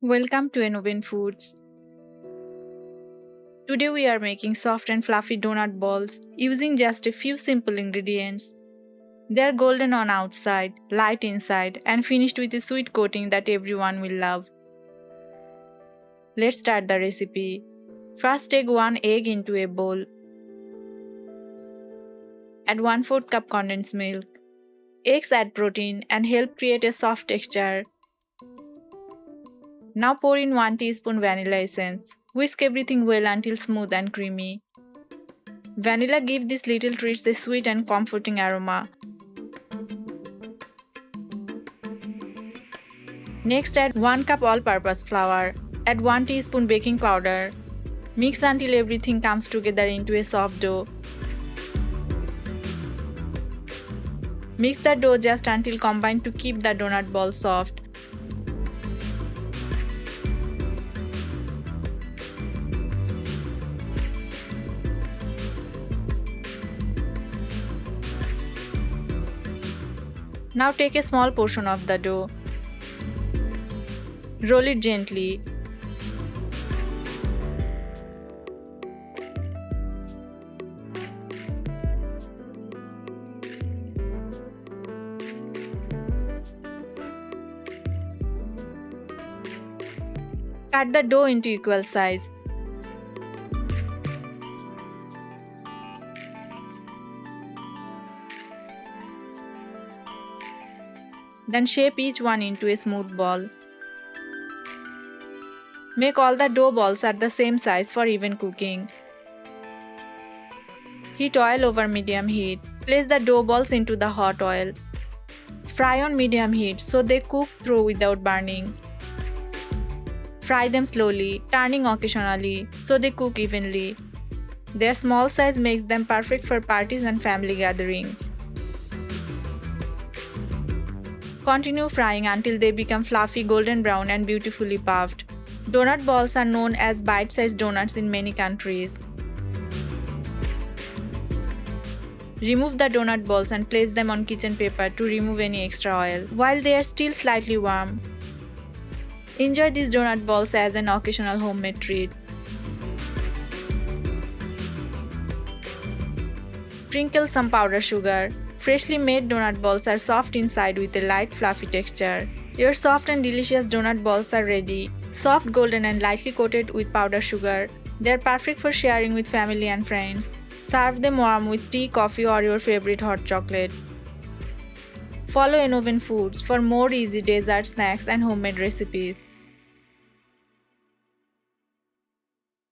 Welcome to Innovin Foods. Today we are making soft and fluffy donut balls using just a few simple ingredients. They are golden on outside, light inside, and finished with a sweet coating that everyone will love. Let's start the recipe. First, take 1 egg into a bowl. Add 1/4 cup condensed milk. Eggs add protein and help create a soft texture. Now pour in 1 teaspoon vanilla essence. Whisk everything well until smooth and creamy. Vanilla gives these little treats a sweet and comforting aroma. Next, add 1 cup all-purpose flour. Add 1 teaspoon baking powder. Mix until everything comes together into a soft dough. Mix the dough just until combined to keep the donut ball soft. Now take a small portion of the dough. Roll it gently. Cut the dough into equal size. Then shape each one into a smooth ball. Make all the dough balls at the same size for even cooking. Heat oil over medium heat. Place the dough balls into the hot oil. Fry on medium heat so they cook through without burning. Fry them slowly, turning occasionally so they cook evenly. Their small size makes them perfect for parties and family gatherings. Continue frying until they become fluffy golden brown and beautifully puffed. Donut balls are known as bite-sized donuts in many countries. Remove the donut balls and place them on kitchen paper to remove any extra oil while they are still slightly warm. Enjoy these donut balls as an occasional homemade treat. Sprinkle some powdered sugar. Freshly made donut balls are soft inside with a light fluffy texture. Your soft and delicious donut balls are ready. Soft, golden and lightly coated with powdered sugar. They are perfect for sharing with family and friends. Serve them warm with tea, coffee or your favorite hot chocolate. Follow Innovin Foods for more easy dessert snacks and homemade recipes.